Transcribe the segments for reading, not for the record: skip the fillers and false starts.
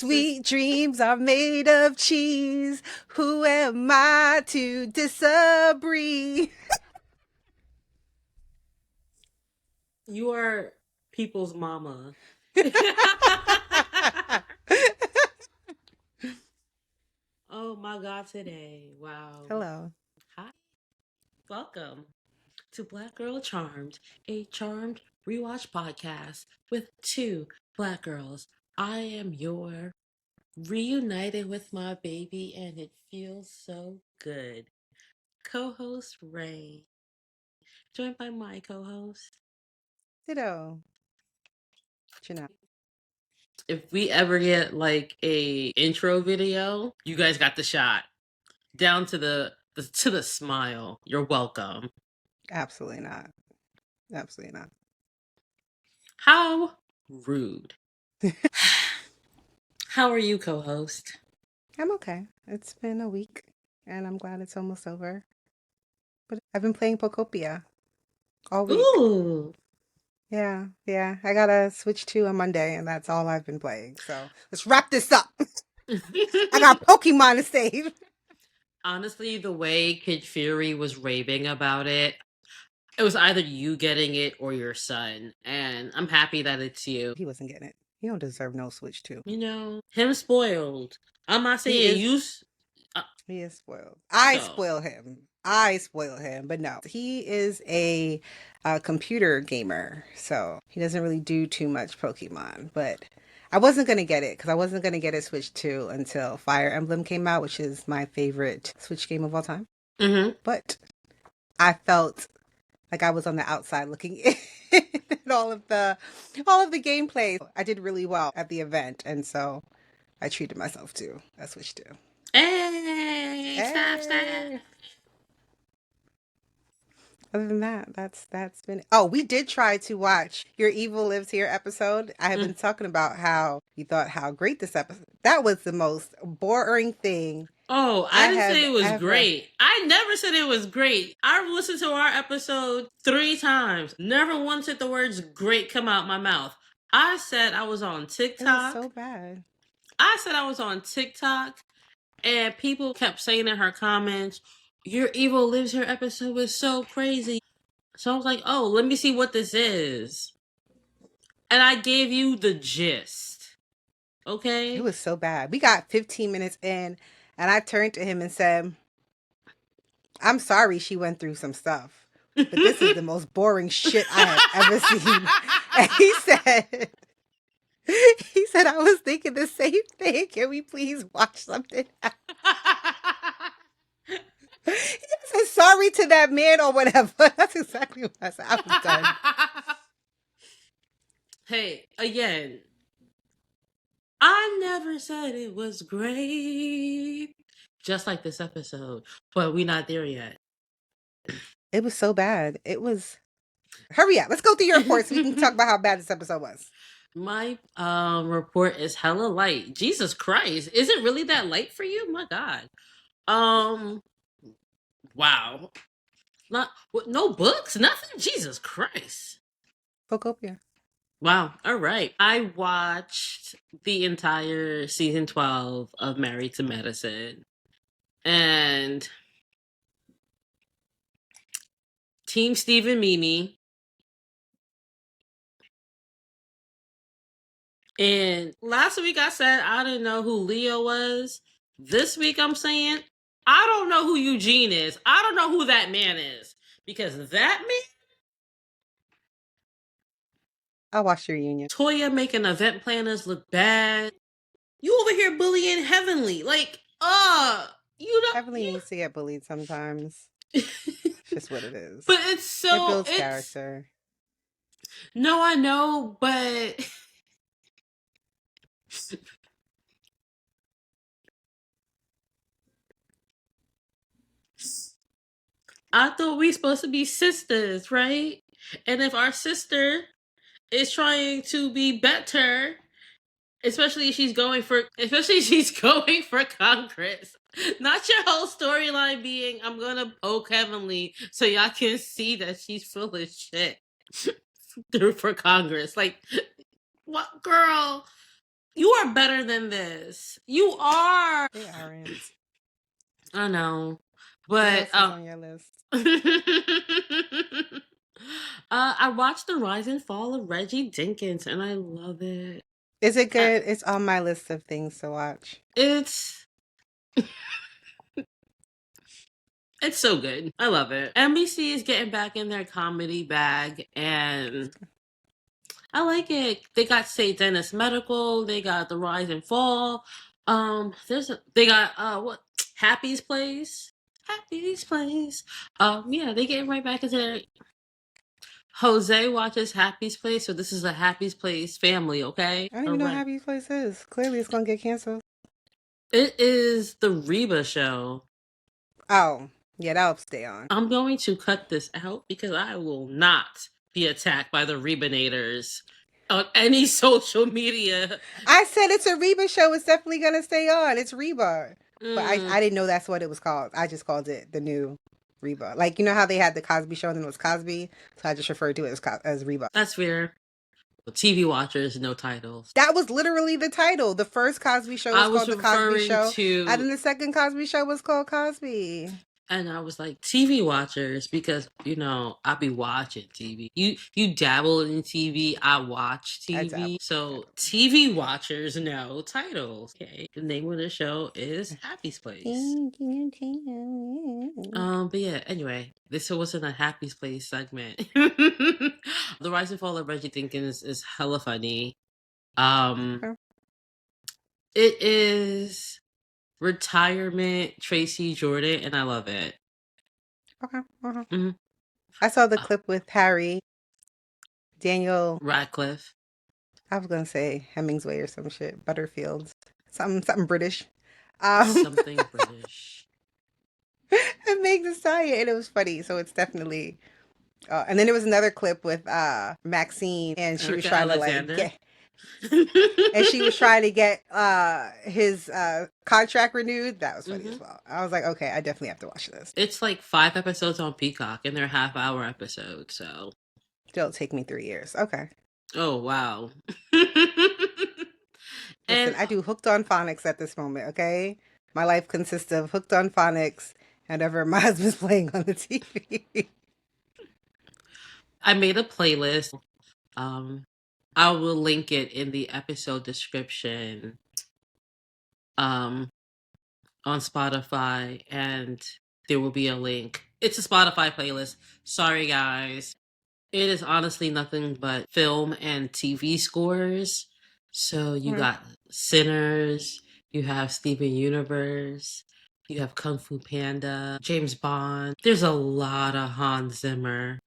Sweet dreams are made of cheese. Who am I to disagree? You are people's mama. Oh my God, today. Wow. Hello. Hi. Welcome to Black Girl Charmed, a charmed rewatch podcast with two black girls. I am your reunited with my baby, and it feels so good. Co host Ray, joined by my co host. Ditto. You know. If we ever get like a intro video, you guys got the shot. Down to the smile. You're welcome. Absolutely not. Absolutely not. How rude. How are you, co-host? I'm okay. It's been a week and I'm glad it's almost over. But I've been playing Pocopia all week. Ooh. Yeah. I got a Switch 2 on Monday and that's all I've been playing. So let's wrap this up. I got Pokemon to save. Honestly, the way Kid Fury was raving about it was either you getting it or your son. And I'm happy that it's you. He wasn't getting it. He don't deserve no Switch 2. You know, him spoiled. I'm not He saying is you. He is spoiled. I So, spoil him, but no, he is a computer gamer, so he doesn't really do too much Pokemon. But I wasn't gonna get it because I wasn't gonna get it Switch 2 until Fire Emblem came out, which is my favorite Switch game of all time. mm-hmm. But I felt like I was on the outside looking in at all of the gameplay. I did really well at the event, and so I treated myself to a Switch 2. Hey, stop. Hey. Other than that, that's been. Oh, we did try to watch your Evil Lives Here episode. I have been talking about how you thought how great this episode. That was the most boring thing. Oh, I didn't say it was great. I never said it was great. I listened to our episode 3 times. Never once did the words great come out my mouth. I said I was on TikTok. It was so bad. I said I was on TikTok, and people kept saying in her comments, your Evil Lives Here episode was so crazy. So I was like, oh, let me see what this is. And I gave you the gist. Okay? It was so bad. We got 15 minutes in, and I turned to him and said, I'm sorry she went through some stuff, but this is the most boring shit I have ever seen. And he said, I was thinking the same thing. Can we please watch something else? He said sorry to that man or whatever. That's exactly what I said. I was done. Hey, again, I never said it was great. Just like this episode. But we're not there yet. It was so bad. It was... Hurry up. Let's go through your report so we can talk about how bad this episode was. My report is hella light. Jesus Christ. Is it really that light for you? My God. Wow. No books? Nothing? Jesus Christ. Pocopia. Wow. All right. I watched the entire season 12 of Married to Medicine. And Team Steve and Mimi. And last week I said I didn't know who Leo was. This week I'm saying I don't know who Eugene is. I don't know who that man is. Because that man... I'll watch your reunion. Toya making event planners look bad. You over here bullying Heavenly. Like, you know, Heavenly needs to get bullied sometimes. It's just what it is. But it's so... It builds character. No, I know, but... I thought we supposed to be sisters, right? And if our sister is trying to be better, especially if she's going for Congress. Not your whole storyline being I'm gonna poke Heavenly so y'all can see that she's full of shit through for Congress. Like, what, girl? You are better than this. You are. They aren't. I know, What but else is on your list? I watched The Rise and Fall of Reggie Jenkins, and I love it. Is it Uh, good? It's on my list of things to watch. it's it's so good. I love it. NBC is getting back in their comedy bag, and I like it. They got St. Dennis Medical. They got The Rise and Fall. They got what Happy's Place. Happy's Place. Yeah, they getting right back into their. Jose watches Happy's Place, so this is a Happy's Place family, okay? I don't All even know how right. Happy Place is. Clearly, it's gonna get canceled. It is the Reba show. Oh, yeah, that'll stay on. I'm going to cut this out because I will not be attacked by the Rebanators on any social media. I said it's a Reba show. It's definitely gonna stay on. It's Reba, but Mm, I didn't know that's what it was called. I just called it the new Reba. Like you know how they had the Cosby Show and then it was Cosby, so I just referred to it as Reba. that's fair. TV watchers, no titles. That was literally the title. The first Cosby Show I was was called the Cosby referring Show, and to, then the second Cosby Show was called Cosby. and I was like TV watchers because I be watching TV. You dabble in TV, I watch I TV. dabbled. So TV watchers know titles. Okay, the name of the show is Happy's Place. But yeah, anyway, this wasn't a Happy's Place segment. The Rise and Fall of Reggie Jenkins is hella funny. Okay. It is retirement Tracy Jordan, and I love it. Okay. Uh-huh. Mhm. I saw the clip with Harry, Daniel. Radcliffe. I was gonna say Hemingway or some shit. Butterfield. Something British. Something British. It makes a sign and it was funny. So it's definitely. And then there was another clip with Maxine, and she was Erica trying to like Alexander. get, and she was trying to get his contract renewed. That was funny as well. I was like, okay, I definitely have to watch this. It's like 5 episodes on Peacock, and they're half-hour episodes. So, It'll take me 3 years. Okay. oh wow. Listen, And I do Hooked on Phonics at this moment. Okay, my life consists of Hooked on Phonics, and whatever my husband's playing on the TV. I made a playlist. I will link it in the episode description. On Spotify, and there will be a link. It's a Spotify playlist. Sorry, guys. It is honestly nothing but film and TV scores. So you Mhm. got Sinners, you have Steven Universe, you have Kung Fu Panda, James Bond. There's a lot of Hans Zimmer.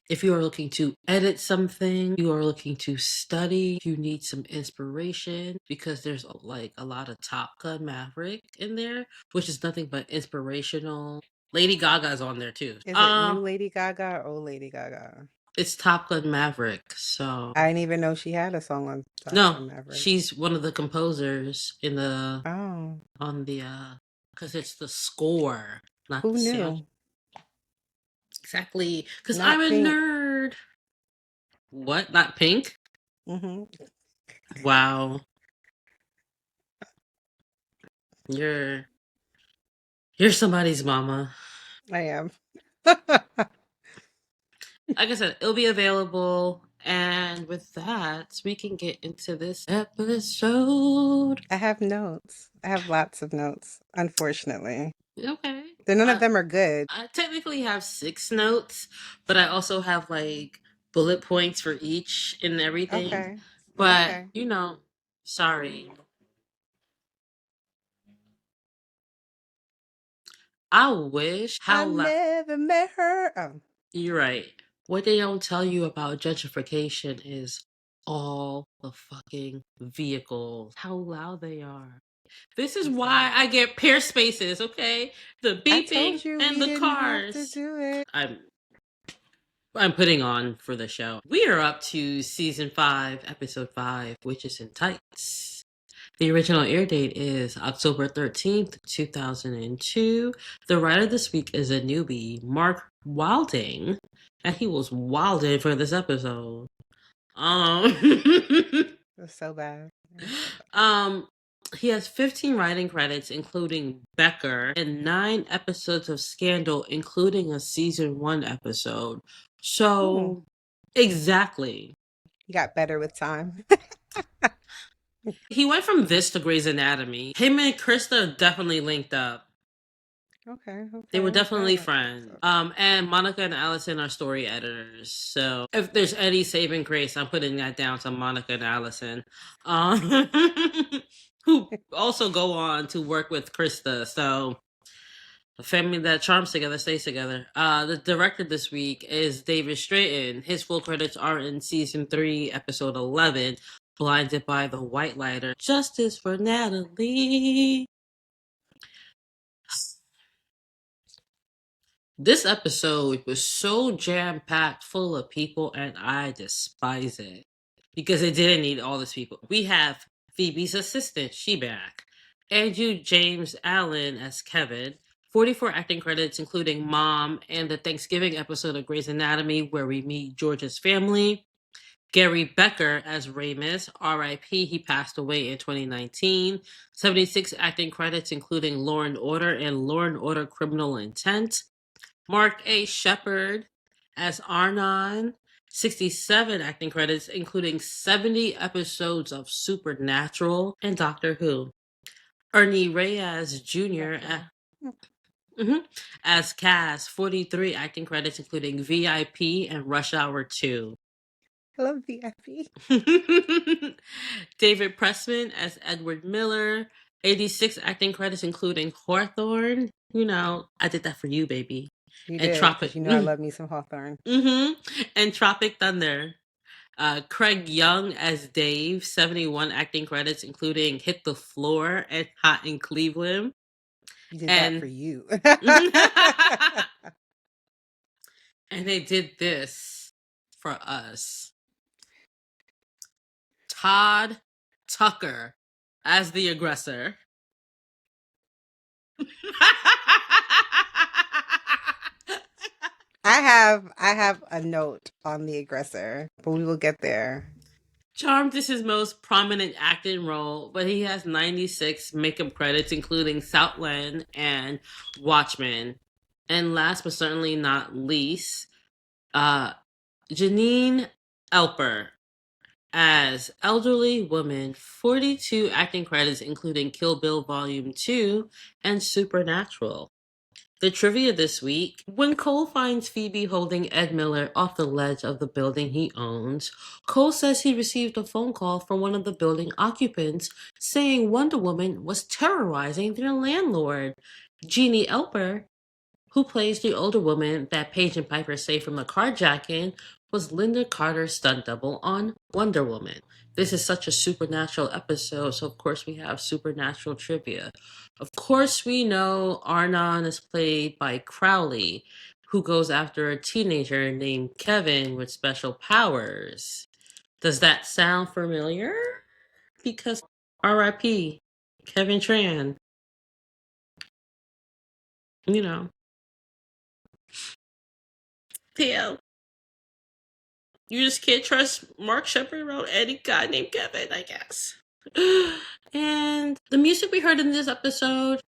If you are looking to edit something, you are looking to study, you need some inspiration because there's like a lot of Top Gun Maverick in there, which is nothing but inspirational. Lady Gaga's on there too. Is it new Lady Gaga or old Lady Gaga? It's Top Gun Maverick. So I didn't even know she had a song on Top no, Gun Maverick. she's one of the composers in the Oh, on the because it's the score, not who the sound. knew? Exactly, because Not I'm a Pink. nerd. What? Not Pink? Hmm. Wow. You're somebody's mama. I am. Like I said, it'll be available. And with that, we can get into this episode. I have notes. I have lots of notes, unfortunately. Okay. None of them are good. I technically have 6 notes, but I also have like bullet points for each and everything. Okay. But, Okay. sorry. I wish I never met her. Oh, You're right. What they don't tell you about gentrification is all the fucking vehicles, how loud they are. This is why I get pair spaces, okay? The I beeping told you and we the didn't have to cars. do it. I'm putting on for the show. We are up to season 5, episode 5, Witches in Tights. The original air date is October 13th, 2002. The writer this week is a newbie, Mark Wilding, and he was wilding for this episode. It was so bad. Um, he has 15 writing credits, including Becker, and 9 episodes of Scandal, including a season 1 episode. Hmm. So, exactly. He got better with time. He went from this to Grey's Anatomy. Him and Krista definitely linked up. Okay, They were okay. definitely friends. And Monica and Allison are story editors. So if there's any saving grace, I'm putting that down to Monica and Allison, um, who also go on to work with Krista. So a family that charms together stays together. The director this week is David Strayton. His full credits are in season 3, episode 11, Blinded by the White Lighter. Justice for Natalie. This episode was so jam packed full of people, and I despise it because it didn't need all these people. We have Phoebe's assistant, she back. Andrew James Allen as Kevin. 44 acting credits, including Mom and the Thanksgiving episode of Grey's Anatomy, where we meet George's family. Gary Becker as Ramus, RIP, he passed away in 2019. 76 acting credits, including Law and Order and Law and Order Criminal Intent. Mark A. Shepard as Arnon, 67 acting credits, including 70 episodes of Supernatural and Doctor Who. Ernie Reyes Jr. As Cass, 43 acting credits, including VIP and Rush Hour 2. I love the Effie. David Pressman as Edward Miller, 86 acting credits, including Hawthorne. You know, I did that for you, baby. You And did, because Tropic. you know I love me some Hawthorne. And Tropic Thunder. Craig Young as Dave, 71 acting credits, including Hit the Floor and Hot in Cleveland. You did that for And you. and they did this for us. Todd Tucker as the aggressor. I have a note on the aggressor, but we will get there. Charmed is his most prominent acting role, but he has 96 makeup credits, including Southland and Watchmen. And last but certainly not least, Janine Elper as elderly woman, 42 acting credits, including Kill Bill Volume 2 and Supernatural. The trivia this week: when Cole finds Phoebe holding Ed Miller off the ledge of the building he owns, Cole says he received a phone call from one of the building occupants saying Wonder Woman was terrorizing their landlord. Jeannie Elper, who plays the older woman that Paige and Piper saved from the carjacking, was Linda Carter's stunt double on Wonder Woman. This is such a supernatural episode, so of course we have supernatural trivia. Of course, we know Arnon is played by Crowley, who goes after a teenager named Kevin with special powers. Does that sound familiar? Because RIP, Kevin Tran, you know. Theo, you just can't trust Mark Shepard around any guy named Kevin, I guess. And the music we heard in this episode,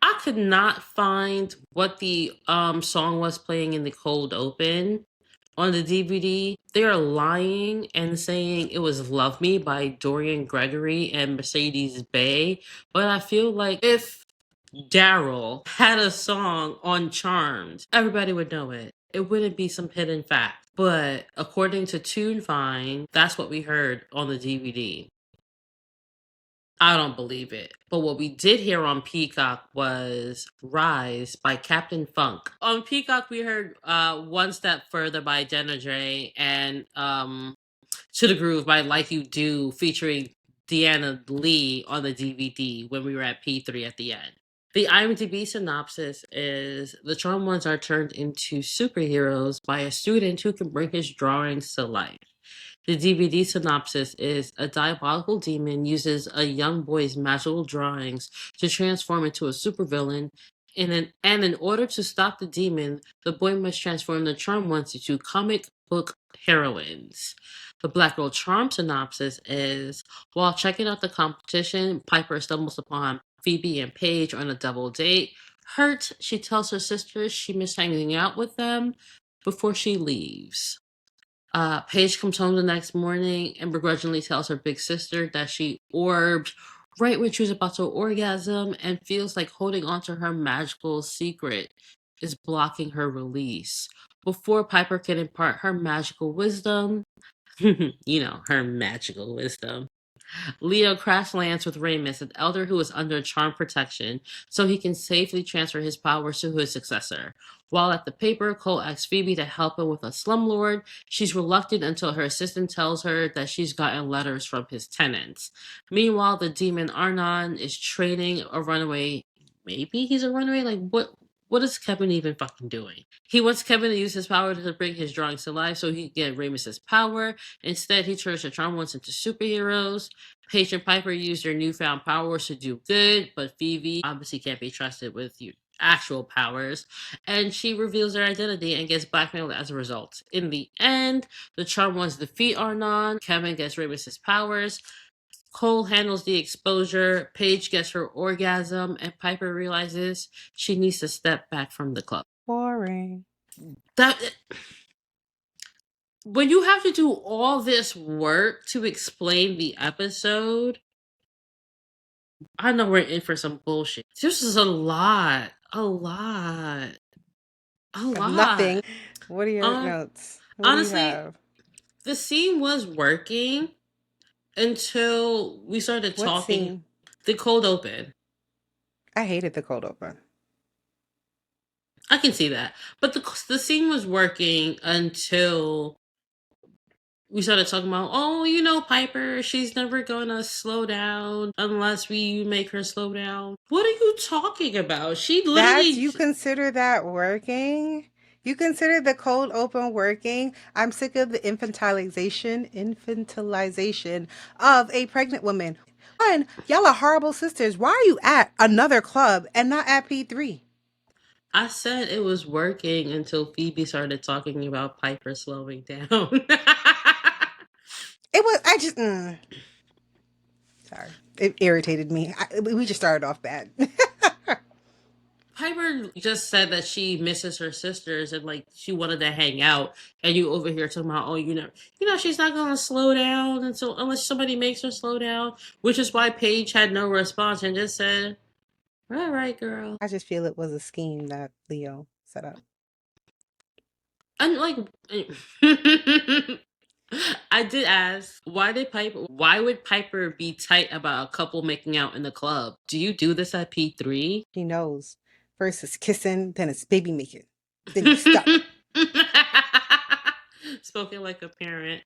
I could not find what the song was playing in the cold open on the DVD. They are lying and saying it was Love Me by Dorian Gregory and Mercedes Bay. But I feel like if Daryl had a song on Charmed, everybody would know it. It wouldn't be some hidden fact. But according to TuneFind, that's what we heard on the DVD. I don't believe it. But what we did hear on Peacock was Rise by Captain Funk. On Peacock, we heard One Step Further by Jenna Dre and To the Groove by Like You Do featuring Deanna Lee on the DVD when we were at P3 at the end. The IMDb synopsis is the Charmed Ones are turned into superheroes by a student who can bring his drawings to life. The DVD synopsis is a diabolical demon uses a young boy's magical drawings to transform into a supervillain. And in order to stop the demon, the boy must transform the Charmed Ones into comic book heroines. The Black Girl Charm synopsis is: while checking out the competition, Piper stumbles upon Phoebe and Paige on a double date. Hurt, she tells her sisters she missed hanging out with them before she leaves. Paige comes home the next morning and begrudgingly tells her big sister that she orbed right when she was about to orgasm and feels like holding on to her magical secret is blocking her release. Before Piper can impart her magical wisdom, her magical wisdom, Leo crash lands with Ramus, an elder who is under charm protection, so he can safely transfer his powers to his successor. While at the paper, Cole asks Phoebe to help him with a slumlord. She's reluctant until her assistant tells her that she's gotten letters from his tenants. Meanwhile, the demon Arnon is training a runaway. Maybe he's a runaway? Like, what is Kevin even fucking doing? He wants Kevin to use his power to bring his drawings to life so he can get Ramus's power. Instead, he turns the charm ones into superheroes. Paige and Piper use their newfound powers to do good, but Phoebe obviously can't be trusted with actual powers, and she reveals their identity and gets blackmailed as a result. In the end, the Charm Ones defeat Arnon, Kevin gets Ramus's powers, Cole handles the exposure, Paige gets her orgasm, and Piper realizes she needs to step back from the club. Boring. That when you have to do all this work to explain the episode, I know we're in for some bullshit. This is a lot. A lot. A lot. Nothing. What are your Um, notes? What do you honestly, have? the scene was working until we started What talking. scene? The cold open. I hated the cold open. I can see that. But the scene was working until we started talking about, oh, Piper, she's never gonna slow down unless we make her slow down. What are you talking about? She literally. You consider that working? You consider the cold open working? I'm sick of the infantilization of a pregnant woman. One, y'all are horrible sisters. Why are you at another club and not at P3? I said it was working until Phoebe started talking about Piper slowing down. It was, sorry. It irritated me. We just started off bad. Piper just said that she misses her sisters and like she wanted to hang out, and you over here talking about, oh, she's not gonna slow down unless somebody makes her slow down, which is why Paige had no response and just said, "All right, girl." I just feel it was a scheme that Leo set up. And like, I did ask, why would Piper be tight about a couple making out in the club? Do you do this at P3? He knows. First it's kissing, then it's baby making. Then you're stuck. Spoken like a parent.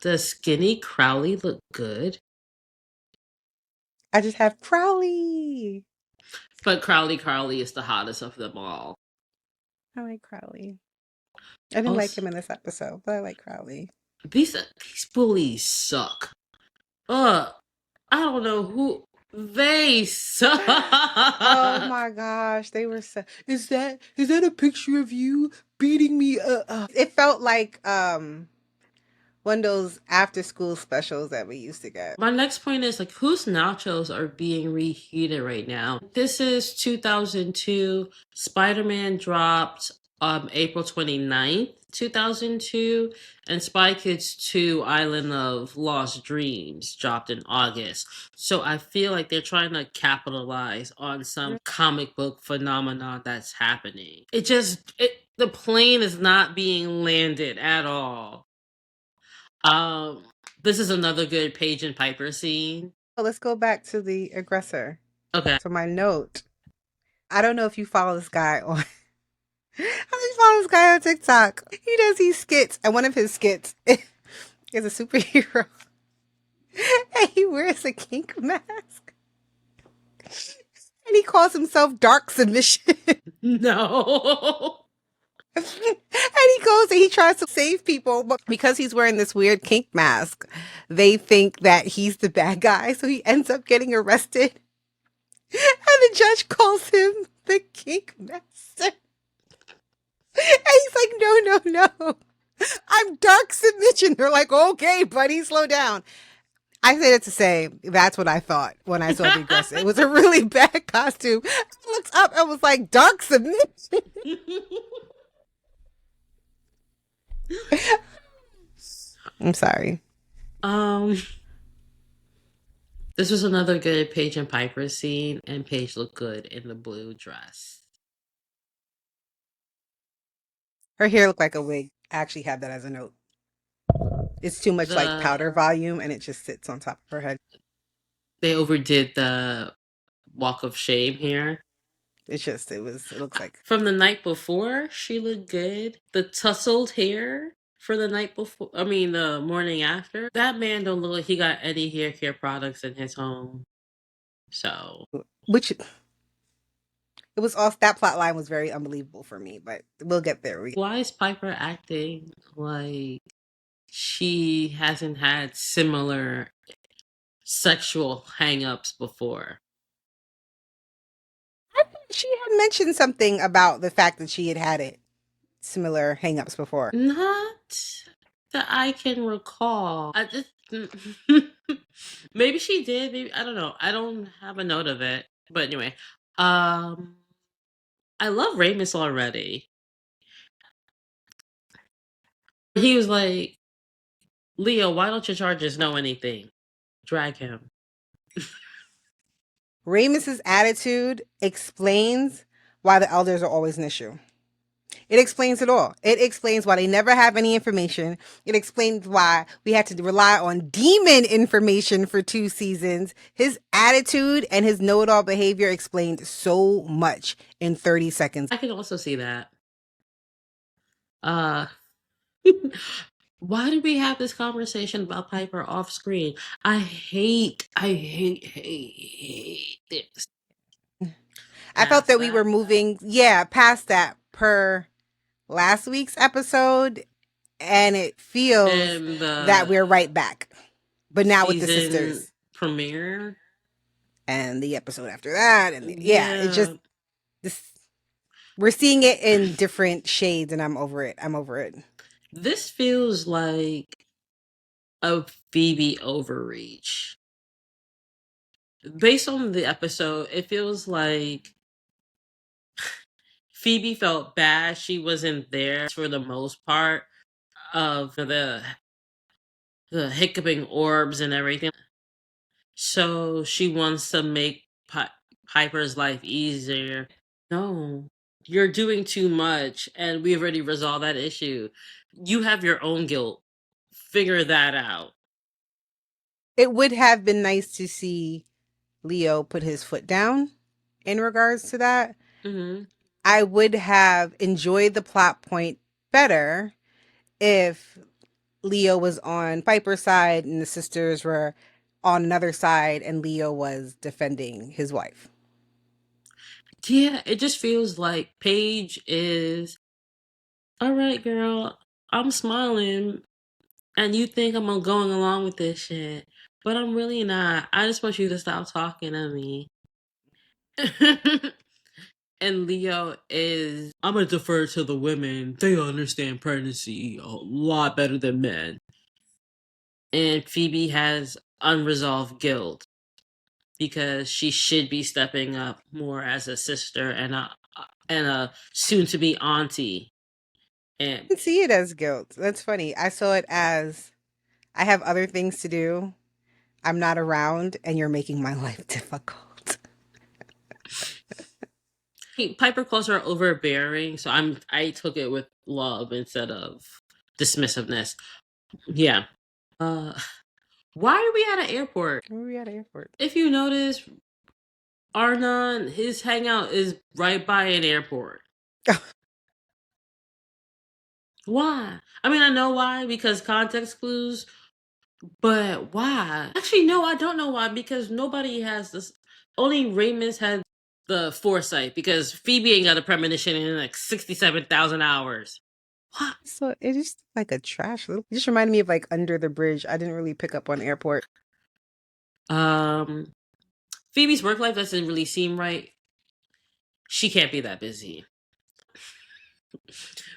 Does skinny Crowley look good? I just have Crowley. But Crowley is the hottest of them all. I like Crowley. I didn't like him in this episode, but I like Crowley. These bullies suck. I don't know who they suck. Oh my gosh, they were so. Is that a picture of you beating me? It felt like one of those after school specials that we used to get. My next point is like, whose nachos are being reheated right now? This is 2002. Spider-Man dropped April 29th, 2002, and Spy Kids 2 Island of Lost Dreams dropped in August. So I feel like they're trying to capitalize on some comic book phenomenon that's happening. The plane is not being landed at all. This is another good Paige and Piper scene. Well, let's go back to the aggressor. Okay. So my note. I don't know if you follow this guy on. I just follow this guy on TikTok. He does these skits, and one of his skits is a superhero, and he wears a kink mask, and he calls himself Dark Submission. No. And he goes and he tries to save people, but because he's wearing this weird kink mask, they think that he's the bad guy. So he ends up getting arrested. And the judge calls him the kink master. And he's like, no. I'm dark submission. They're like, okay, buddy, slow down. I say that to say that's what I thought when I saw Regress. It was a really bad costume. I looked up and was like, dark submission. I'm sorry. um, this was another good Paige and Piper scene, and Paige looked good in the blue dress. Her hair looked like a wig. I actually have that as a note. It's too much like The powder volume and it just sits on top of her head. They overdid the walk of shame here. It looks like. From the night before, she looked good. The tousled hair for the night before, I mean, the morning after, that man don't look like he got any hair care products in his home. So, Which it was off, that plot line was very unbelievable for me, but we'll get there. why is Piper acting like she hasn't had similar sexual hangups before? She had mentioned something about the fact that she had it similar hangups before. Not that I can recall. I just maybe she did. Maybe I don't know. I don't have a note of it. But anyway, um, I love Ramus already. He was like, Leo, why don't your charges know anything? Drag him. Ramus's attitude explains why the elders are always an issue. It explains it all. It explains why they never have any information. It explains why we had to rely on demon information for 2 seasons. His attitude and his know-it-all behavior explained so much in 30 seconds. I can also see that. Uh why did we have this conversation about Piper off screen? I hate this. I felt Past that we were that. moving, past that per last week's episode, and it feels And that the we're right back. But now with the season sisters premiere. and the episode after that, and it just Yeah. this we're seeing it in different shades, and I'm over it. I'm over it. This feels like a Phoebe overreach. Based on the episode, it feels like Phoebe felt bad she wasn't there for the most part of the hiccuping orbs and everything. So she wants to make Piper's life easier. No, you're doing too much, and we already resolved that issue. You have your own guilt. Figure that out. It would have been nice to see Leo put his foot down in regards to that. Hmm. I would have enjoyed the plot point better if Leo was on Piper's side and the sisters were on another side and Leo was defending his wife. Yeah, it just feels like Paige is all right, girl. I'm smiling, and you think I'm going along with this shit, but I'm really not. I just want you to stop talking to me. And Leo is, I'm gonna defer to the women. They understand pregnancy a lot better than men. And Phoebe has unresolved guilt because she should be stepping up more as a sister and a soon to be auntie. I And didn't see it as guilt. That's funny. I saw it as I have other things to do. I'm not around and you're making my life difficult. Piper calls her overbearing, so I took it with love instead of dismissiveness. Yeah. Uh why are we at an airport? Where were we at airport? If you notice, Arnon, his hangout is right by an airport. Why? I mean, I know why, because context clues, but why? Actually, no, I don't know why, because nobody has this. Only Ramus had the foresight, because Phoebe ain't got a premonition in like 67,000 hours. What? So it just like a trash little. It just reminded me of like Under the Bridge. I didn't really pick up on airport. Um, Phoebe's work life doesn't really seem right. She can't be that busy.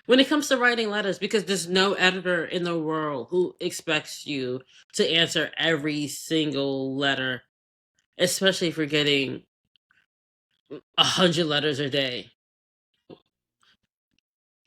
When it comes to writing letters, because there's no editor in the world who expects you to answer every single letter, especially if you're getting 100 letters a day.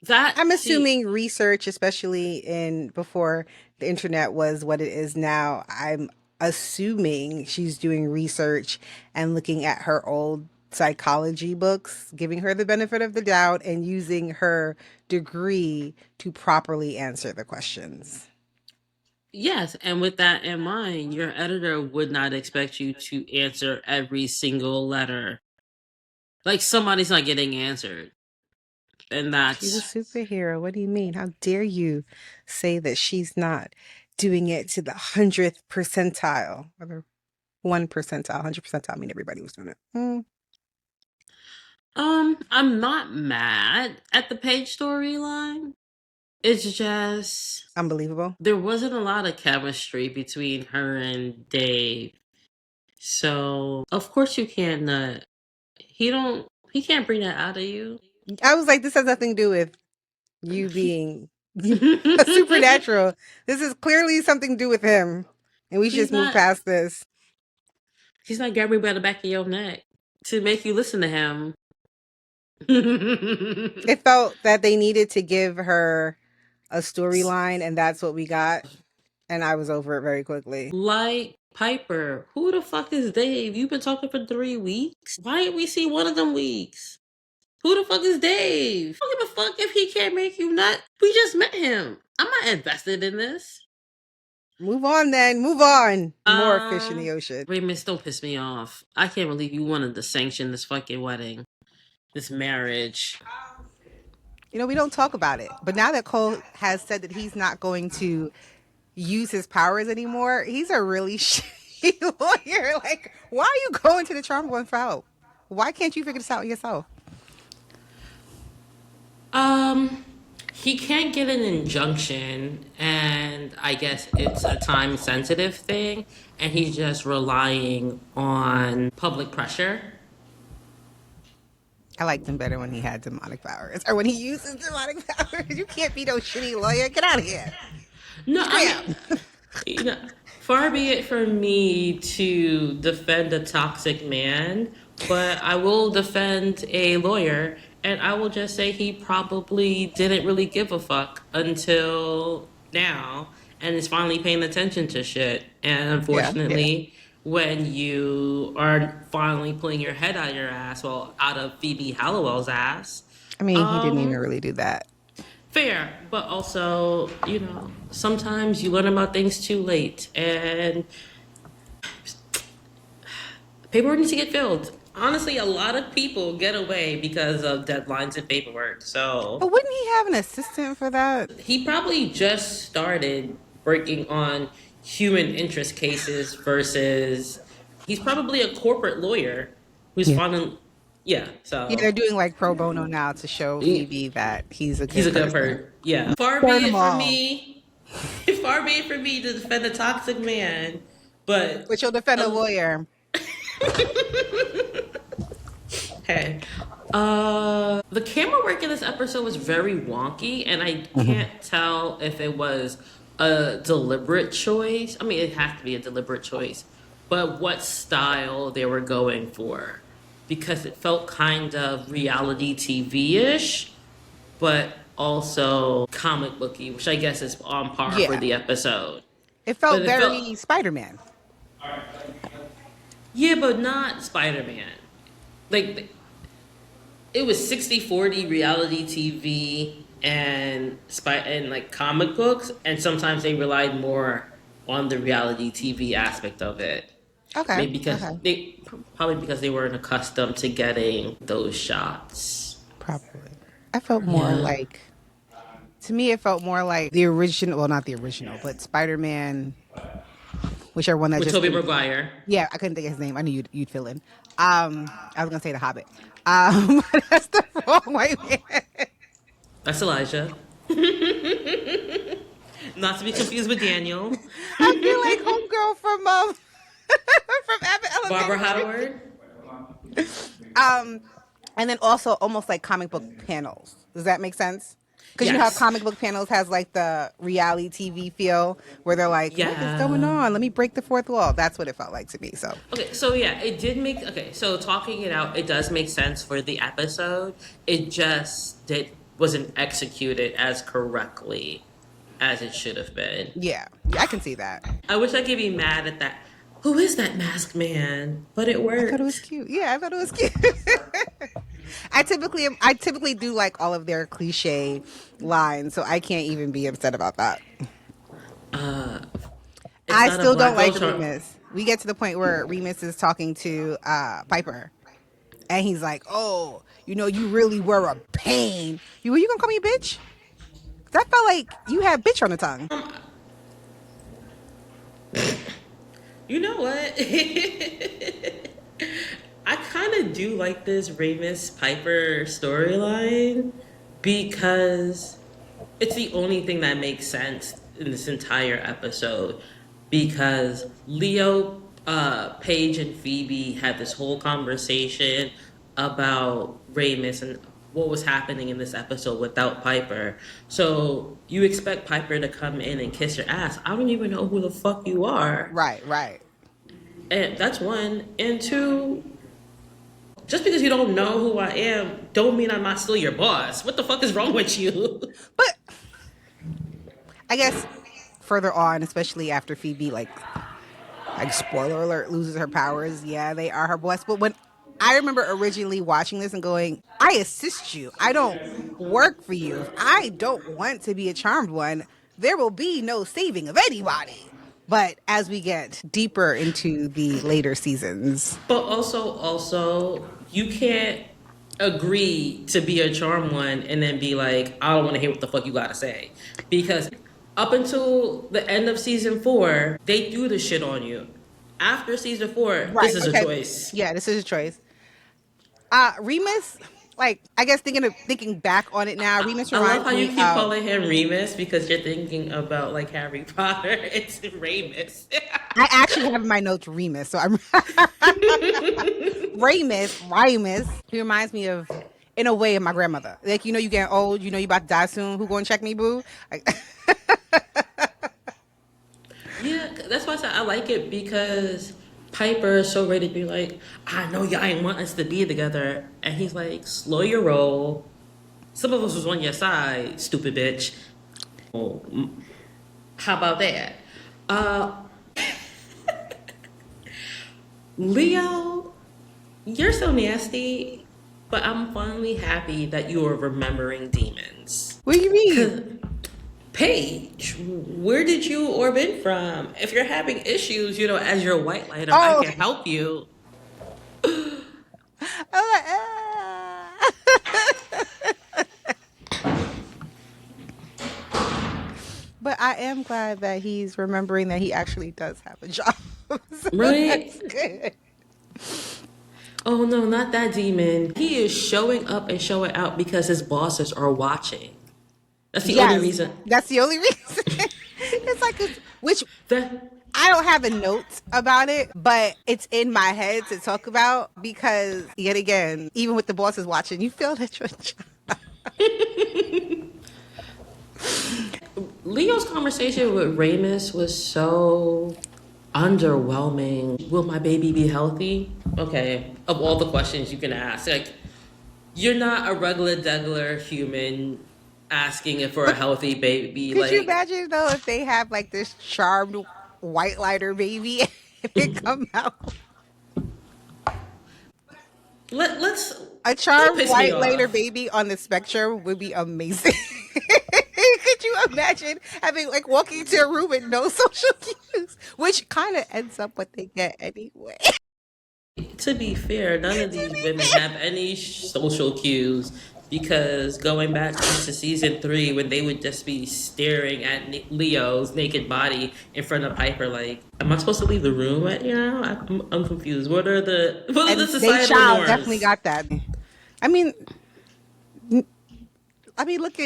That I'm see, assuming research, especially in before the internet was what it is now. I'm assuming she's doing research and looking at her old psychology books, giving her the benefit of the doubt, and using her degree to properly answer the questions. yes, and with that in mind, your editor would not expect you to answer every single letter. Like somebody's not getting answered, and She's a that's superhero. What do you mean? How dare you say that she's not doing it to the 100th percentile or the 1 percentile? 100 percentile, I mean everybody was doing it. I'm not mad at the Page storyline. It's just Unbelievable. there wasn't a lot of chemistry between her and Dave. So of course you can't nut. He can't bring that out of you. I was like, this has nothing to do with you being a supernatural. This is clearly something to do with him. And we should he's just move not past this. he's not grabbing you by the back of your neck to make you listen to him. It felt that they needed to give her a storyline, and that's what we got. And I was over it very quickly. Like Piper, who the fuck is Dave? You've been talking for 3 weeks. Why didn't we see one of them weeks? Who the fuck is Dave? I don't give a fuck if he can't make you nut. We just met him. I'm not invested in this. Move on then. Move on. More fish in the ocean. Raymond, don't piss me off. I can't believe you wanted to sanction this fucking wedding, this marriage. You know, we don't talk about it. But now that Cole has said that he's not going to use his powers anymore, he's a really shitty lawyer. Like, why are you going to the Trump one for help? Why can't you figure this out yourself? Um, he can't get an injunction, and I guess it's a time sensitive thing, and he's just relying on public pressure. I liked him better when he had demonic powers. Or when he uses demonic powers. You can't be no shitty lawyer. Get out of here. No, I Scram. mean, you know, far be it from me to defend a toxic man, but I will defend a lawyer, and I will just say he probably didn't really give a fuck until now, and is finally paying attention to shit. And Yeah, yeah. unfortunately, when you are finally pulling your head out of your ass, well, out of Phoebe Halliwell's ass, I mean, he didn't even um, really do that. fair, but also, sometimes you learn about things too late, and paperwork needs to get filled. Honestly, a lot of people get away because of deadlines and paperwork. So But wouldn't he have an assistant for that? he probably just started working on human interest cases versus he's probably a corporate lawyer who's Yeah. finding, yeah. Yeah, So they're doing like pro bono now to show Phoebe that he's a he's good a good person. person. Yeah. Far be Burn them it from all. me. Far be it from me to defend a toxic man, but But you'll defend a uh, lawyer. hey, the camera work in this episode was very wonky, and I Mhm. can't tell if it was a deliberate choice. I mean, it has to be a deliberate choice, but what style they were going for, because it felt kind of reality TV ish, but also comic booky, which I guess is on par for Yeah. the episode. It But felt it felt, very Spider Man. yeah, but not Spider Man. Like, it was 60-40 reality TV and like comic books, and sometimes they relied more on the reality TV aspect of it. Okay. Maybe because Okay. they probably because they weren't accustomed to getting those shots. Probably. I felt more Yeah. like, to me, it felt more like the original, well, not the original, but Spider Man, whichever one that With just Tobey came. Maguire. Yeah, I couldn't think of his name. I knew you'd fill in. I was gonna say The Hobbit. But that's the wrong white man. That's Elijah. Not to be confused with Daniel. I feel like homegirl from from Abbott Barbara Elementary. Howard. Um, and then also almost like comic book panels. Does that make sense? Because you know how Yes. comic book panels has like the reality TV feel where they're like, what is going Yeah. on? Let me break the fourth wall. That's what it felt like to me. So, Okay, so yeah, it did make okay, so talking it out, it does make sense for the episode. It just did wasn't executed as correctly as it should have been. yeah, yeah, I can see that. I wish I could be mad at that. Who is that masked man? But it I thought it was worked. cute. Yeah, I thought it was cute. I typically do like all of their cliche lines, so I can't even be upset about that. Uh, it's I not a still don't black girl like charm. Remus. We get to the point where Remus is talking to Piper, and he's like, "Oh, you really were a pain. You gonna call me a bitch? 'Cause I felt like you had bitch on the tongue." You know what? I kind of do like this Remus Piper storyline because it's the only thing that makes sense in this entire episode. Because Leo, Paige, and Phoebe had this whole conversation about Remus and what was happening in this episode without Piper. So you expect Piper to come in and kiss your ass. I don't even know who the fuck you are. Right, right. And that's one. And two, just because you don't know who I am, don't mean I'm not still your boss. What the fuck is wrong with you? But I guess further on, especially after Phoebe like spoiler alert loses her powers, yeah, they are her boss. But when I remember originally watching this and going, I assist you. I don't work for you. If I don't want to be a charmed one, there will be no saving of anybody. But as we get deeper into the later seasons, But also, you can't agree to be a charm one and then be like, I don't want to hear what the fuck you gotta say. Because up until the end of season 4, they threw the shit on you. After season 4, right? this is a Okay, choice. yeah, this is a choice. Remus, like I guess thinking back on it now, Remus I love reminds how you me keep of. calling him Remus because you're thinking about like Harry Potter. It's Remus. I actually have in my notes Remus, so I'm Remus. He reminds me of, in a way, of my grandmother. Like you getting old, you about to die soon. Who going to check me, boo? Like, Yeah, that's why I said I like it because Piper is so ready to be like, I know y'all ain't want us to be together. And he's like, slow your roll. Some of us was on your side, stupid bitch. Oh, how about that? Uh, Leo, you're so nasty, but I'm finally happy that you are remembering demons. what do you mean? 'Cause Paige, where did you orb from? If you're having issues, as your white lighter, I Oh, can help you. I'm like, but I am glad that he's remembering that he actually does have a job. So Right? that's good. Oh no, not that demon. He is showing up and showing out because his bosses are watching. That's the only Yes, reason. that's the only reason. It's like, which That I don't have a note about it, but it's in my head to talk about because, yet again, even with the bosses watching, you feel that you're a child. Leo's conversation with Ramus was so underwhelming. Will my baby be healthy? Okay, of all the questions you can ask, like you're not a regular degular human asking if for a But healthy baby. could you Like imagine though if they have like this charmed white lighter baby and it come out let's a don't charmed piss me white lighter off. baby on the spectrum would be amazing. Could you imagine having like walking into a room with no social cues, which kind of ends up what they get anyway. To be fair, none of To these be women fair. have any social cues because going back into season 3 when they would just be staring at Leo's naked body in front of Piper like, am I supposed to leave the room right now? I'm confused. What are the And they societal child definitely norms? got that. I mean,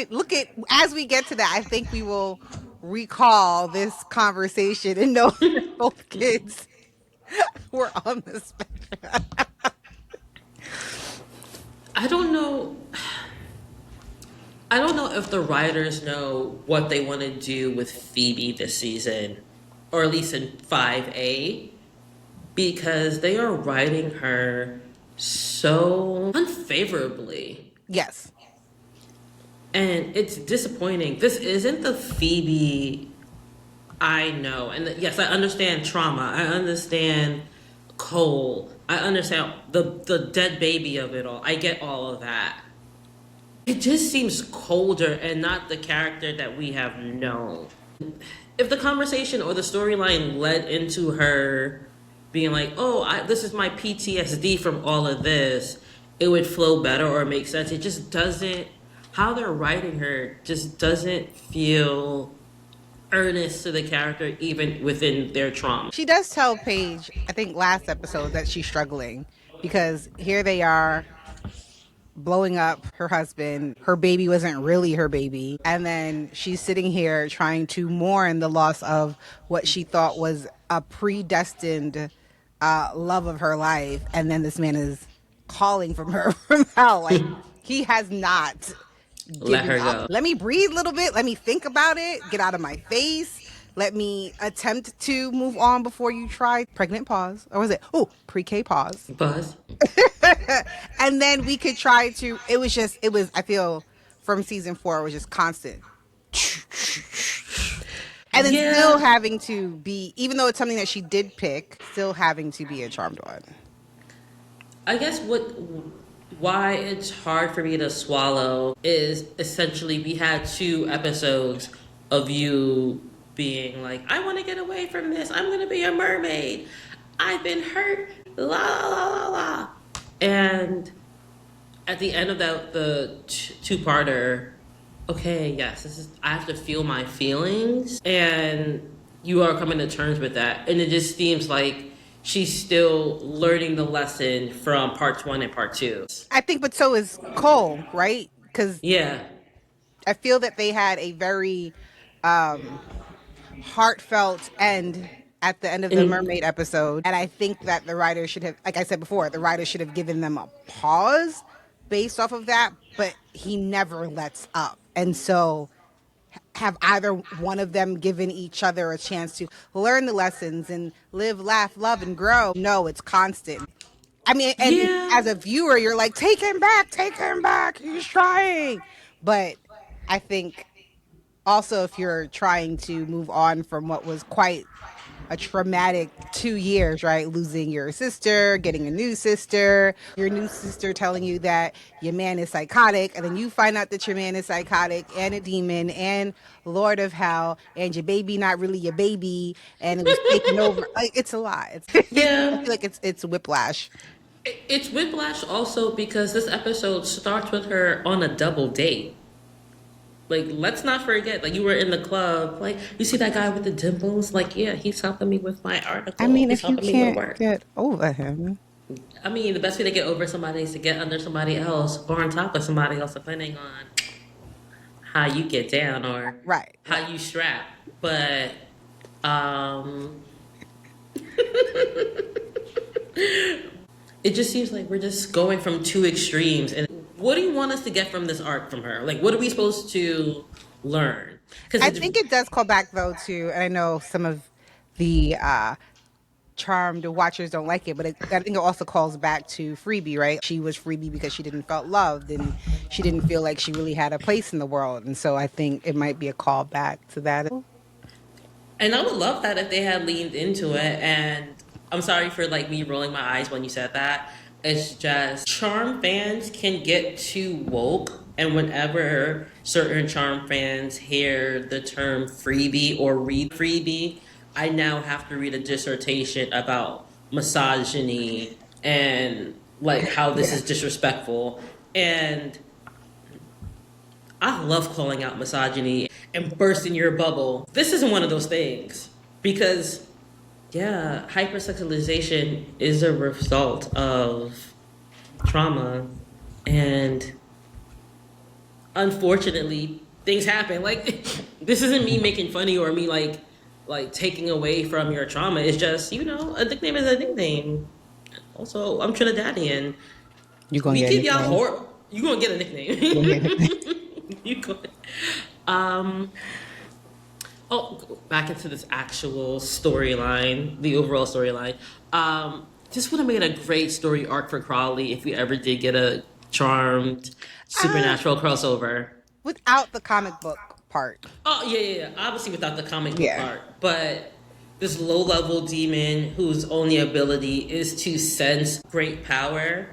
look at as we get to that, I think we will recall this conversation and know that both kids were on the spectrum. I don't know. know if the writers know what they want to do with Phoebe this season, or at least in 5A, because they are writing her so unfavorably. Yes. And it's disappointing. This isn't the Phoebe I know. And yes, I understand trauma. I understand Cole. I understand the dead baby of it all. I get all of that. It just seems colder and not the character that we have known. If the conversation or the storyline led into her being like, oh, this is my PTSD from all of this, it would flow better or make sense. It just doesn't. How they're writing her just doesn't feel earnest to the character, even within their trauma. She does tell Paige, I think last episode, that she's struggling because here they are blowing up her husband. Her baby wasn't really her baby. And then she's sitting here trying to mourn the loss of what she thought was a predestined love of her life. And then this man is calling from her from hell. Like, he has not Let her up. go. Let me breathe a little bit. Let me think about it. Get out of my face. Let me attempt to move on before you try. Pregnant pause. Or was it? Oh, pre-K pause. Buzz. And then we could try to, I feel from season 4, it was just constant. And then still having to be, even though it's something that she did pick, still having to be a charmed one. I guess why it's hard for me to swallow is essentially we had 2 episodes of you being like, I want to get away from this. I'm going to be a mermaid. I've been hurt. La la la la la. And at the end of the 2-parter, okay, yes, I have to feel my feelings, and you are coming to terms with that. And it just seems like she's still learning the lesson from parts 1 and part 2. I think, but so is Cole, right? Because yeah, I feel that they had a very heartfelt end at the end of the mermaid episode. And I think that the writer should have, like I said before, the writer should have given them a pause based off of that, but he never lets up. And so have either one of them given each other a chance to learn the lessons and live, laugh, love, and grow? No, it's constant. I mean, and as a viewer, you're like, take him back, he's trying. But I think also if you're trying to move on from what was quite a traumatic 2 years, right? Losing your sister, getting a new sister, your new sister telling you that your man is psychotic, and then you find out that your man is psychotic and a demon and Lord of Hell, and your baby not really your baby, and it was taken over. Like, it's a lot. I feel like it's whiplash. It's whiplash also because this episode starts with her on a double date. Like, let's not forget, like, you were in the club, like, you see that guy with the dimples? Like, yeah, he's helping me with my article. I mean, he's if you can't get over him. I mean, the best way to get over somebody is to get under somebody else or on top of somebody else, depending on how you get down or how you strap. But, it just seems like we're just going from 2 extremes. And what do you want us to get from this arc from her? Like, what are we supposed to learn? I think it does call back, though, to, and I know some of the charmed watchers don't like it, but I think it also calls back to Freebie, right? She was Freebie because she didn't feel loved and she didn't feel like she really had a place in the world. And so I think it might be a call back to that. And I would love that if they had leaned into it. And I'm sorry for, like, me rolling my eyes when you said that. It's just Charm fans can get too woke, and whenever certain Charm fans hear the term freebie or read freebie, I now have to read a dissertation about misogyny and like how this is disrespectful. And I love calling out misogyny and bursting your bubble. This isn't one of those things because hypersexualization is a result of trauma, and unfortunately, things happen. Like, this isn't me making funny or me like taking away from your trauma. It's just, a nickname is a nickname. Also, I'm Trinidadian. You gonna get a nickname. You gonna get a nickname. You go. Um. Oh, back into this actual storyline, the overall storyline. This would have made a great story arc for Crawley if we ever did get a Charmed Uh, supernatural crossover. Without the comic book part. Oh yeah. Obviously without the comic book Yeah. part, but this low-level demon whose only ability is to sense great power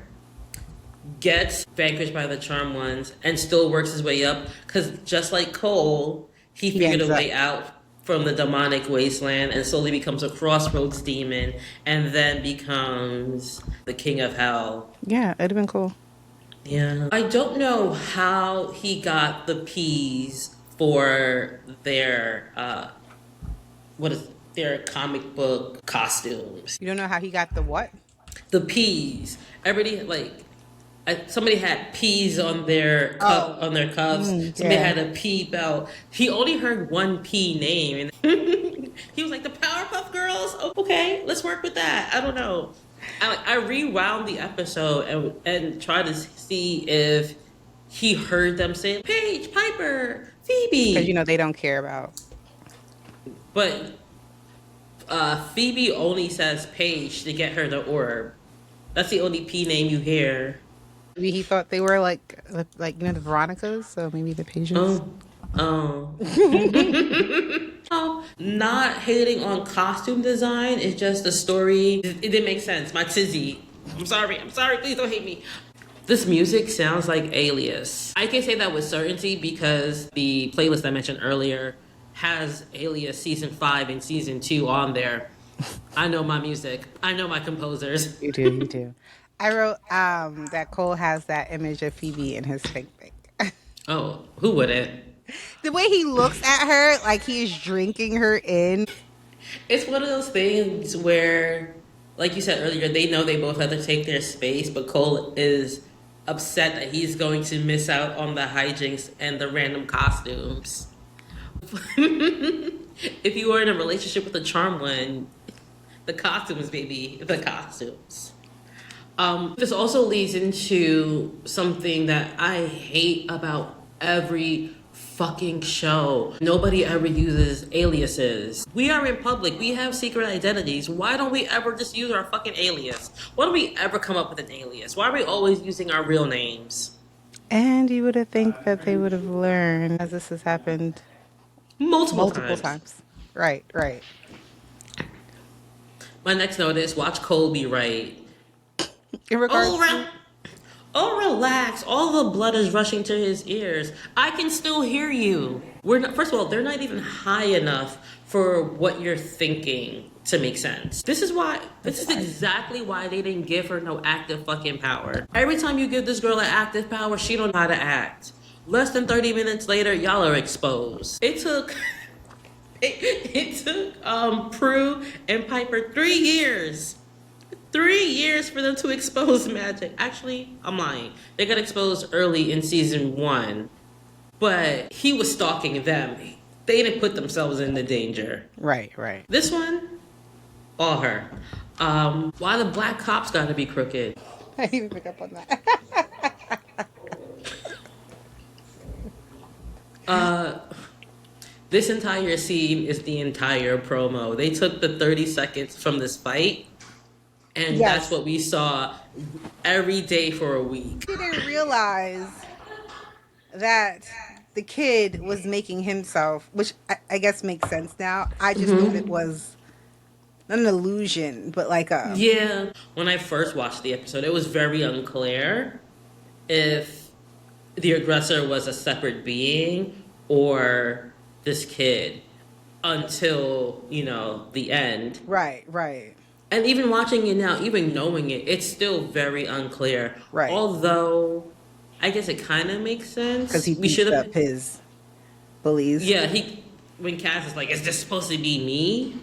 gets vanquished by the charm ones and still works his way up because just like Cole, he He figured a ends up. way out from the demonic wasteland and slowly becomes a crossroads demon and then becomes the king of hell. Yeah, it'd have been cool. Yeah. I don't know how he got the peas for their what is their comic book costumes. You don't know how he got the what? The peas. Everybody like somebody had peas on their cup Oh, on their cuffs. Somebody yeah. had a pea belt. He only heard one pea name, and he was like, "The Powerpuff Girls." Oh, okay, let's work with that. I don't know. I rewound the episode and tried to see if he heard them say Paige, Piper, Because, Phoebe, they don't care about. but Phoebe only says Paige to get her the orb. That's the only P name you hear. Maybe he thought they were like the Veronicas, so maybe the Patients. Oh, oh. Oh, not hating on costume design. It's just the story. It didn't make sense. My tizzy. I'm sorry. I'm sorry. Please don't hate me. This music sounds like Alias. I can say that with certainty because the playlist I mentioned earlier has Alias season 5 and season 2 on there. I know my music. I know my composers. You do, you do. I wrote that Cole has that image of Phoebe in his think tank. Oh, who wouldn't? The way he looks at her, like he's drinking her in. It's one of those things where, like you said earlier, they know they both have to take their space, but Cole is upset that he's going to miss out on the hijinks and the random costumes. If you were in a relationship with a charm one, the costumes, baby, the costumes. This also leads into something that I hate about every fucking show. Nobody ever uses aliases. We are in public. We have secret identities. Why don't we ever just use our fucking alias? Why don't we ever come up with an alias? Why are we always using our real names? And you would have think that they would have learned, as this has happened Multiple multiple times. times. Right, right. My next note is watch Cole be right. In Oh, regards to, oh, relax. All the blood is rushing to his ears. I can still hear you. We're not, first of all, they're not even high enough for what you're thinking to make sense. This is exactly why they didn't give her no active fucking power. Every time you give this girl an active power, she don't know how to act. Less than 30 minutes later, y'all are exposed. It took it took Prue and Piper 3 years. 3 years for them to expose magic. Actually, I'm lying. They got exposed early in season 1, but he was stalking them. They didn't put themselves into danger. right, right. This one, all her. Why the black cops gotta be crooked? I didn't even pick up on that. This entire scene is the entire promo. They took the 30 seconds from this fight, and that's Yes. what we saw every day for a week. He didn't realize that the kid was making himself, which I guess makes sense now. I just thought it was not an illusion, but like a. Yeah. When I first watched the episode, it was very unclear if the aggressor was a separate being or this kid until, the end. Right, right, And even watching it now, even knowing it, it's still very unclear. right. Although, I guess it kind of makes sense. Because he We beats should up have. his bullies. Yeah, when Cass is like, is this supposed to be me?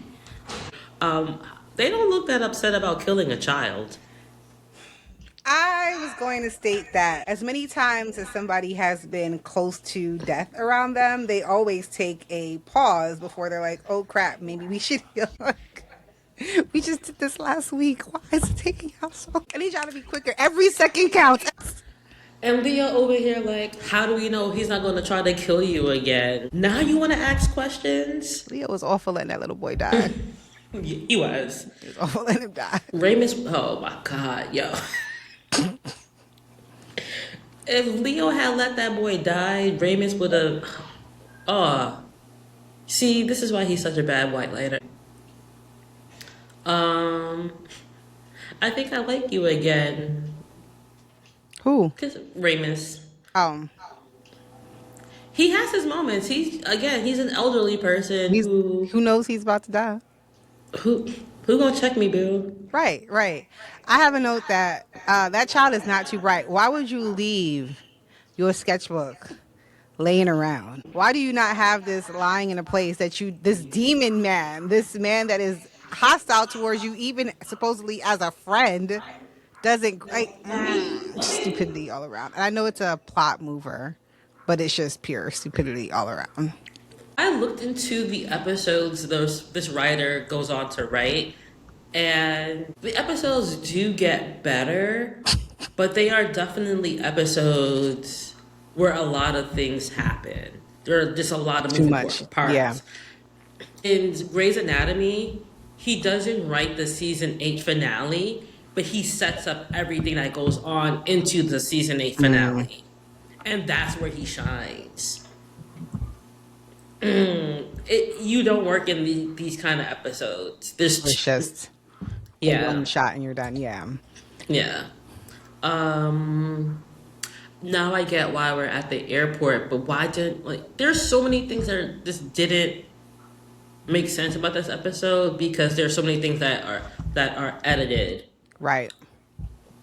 They don't look that upset about killing a child. I was going to state that as many times as somebody has been close to death around them, they always take a pause before they're like, oh crap, maybe we should heal. We just did this last week. Why is it taking out so? I need y'all to be quicker. Every second counts. And Leo over here, like, how do we know he's not going to try to kill you again? Now you want to ask questions? Leo was awful letting that little boy die. He was. He was awful letting him die. Ramus, oh my God, yo. If Leo had let that boy die, Ramus would have. Oh, see, this is why he's such a bad white lighter. Um, I think I like you again. Who? Cause Ramus, Um, he has his moments. He's an elderly person he's who knows he's about to die. who who gonna check me, boo? Right, right. I have a note that that child is not too bright. Why would you leave your sketchbook laying around? Why do you not have this lying in a place that this demon man, this man that is hostile towards you, even supposedly as a friend, doesn't stupidity all around. And I know it's a plot mover, but it's just pure stupidity all around. I looked into the episodes this writer goes on to write, and the episodes do get better, but they are definitely episodes where a lot of things happen. There are just a lot of Too moving much. parts. Yeah. In Grey's Anatomy, he doesn't write the season 8 finale, but he sets up everything that goes on into the season 8 finale. And that's where he shines. You don't work in these kind of episodes. It's just yeah, one shot and you're done. Yeah. yeah. Now I get why we're at the airport, but why didn't there's so many things that just didn't make sense about this episode because there's so many things that are edited. Right.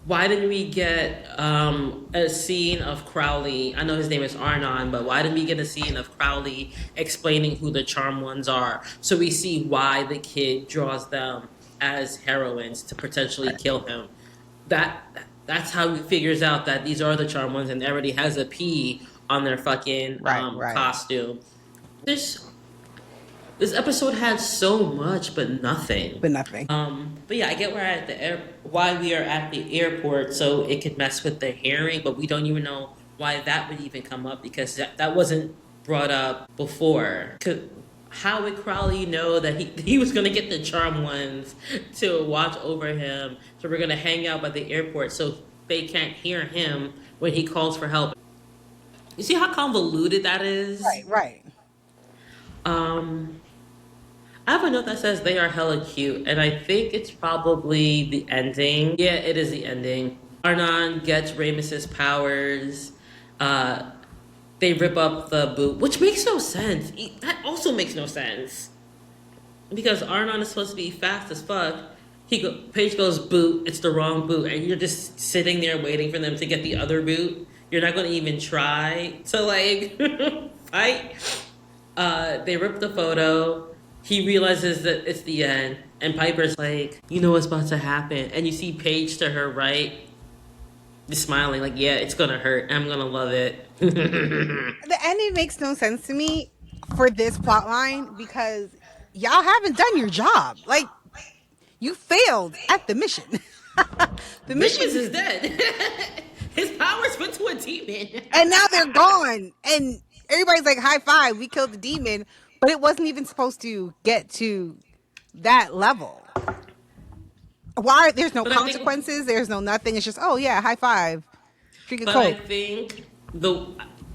Why didn't we get a scene of Crowley? I know his name is Arnon, but why didn't we get a scene of Crowley explaining who the charm ones are? So we see why the kid draws them as heroines to potentially kill him. That's how he figures out that these are the charm ones, and everybody has a P on their fucking right. costume. This episode had so much, but nothing. But yeah, I get why we are at the airport, so it could mess with the hearing, but we don't even know why that would even come up because that wasn't brought up before. How would Crowley know that he was going to get the charm ones to watch over him? So we're going to hang out by the airport so they can't hear him when he calls for help. You see how convoluted that is? Right. I have a note that says they are hella cute, and I think it's probably the ending. Yeah, it is the ending. Arnon gets Ramus's powers. They rip up the boot, which makes no sense. That also makes no sense. Because Arnon is supposed to be fast as fuck. Paige goes, boot, it's the wrong boot, and you're just sitting there waiting for them to get the other boot. You're not going to even try to, fight. They rip the photo. He realizes that it's the end, and Piper's like, you know what's about to happen. And you see Paige to her right, just smiling, like, yeah, it's gonna hurt. I'm gonna love it. The ending makes no sense to me for this plot line because y'all haven't done your job. Like, you failed at the mission. The mission is dead. His powers went to a demon. And now they're gone. And everybody's like, high five, we killed the demon. But it wasn't even supposed to get to that level. Why? There's no consequences. There's no nothing. It's just, oh yeah, high five. Drink a Coke. I think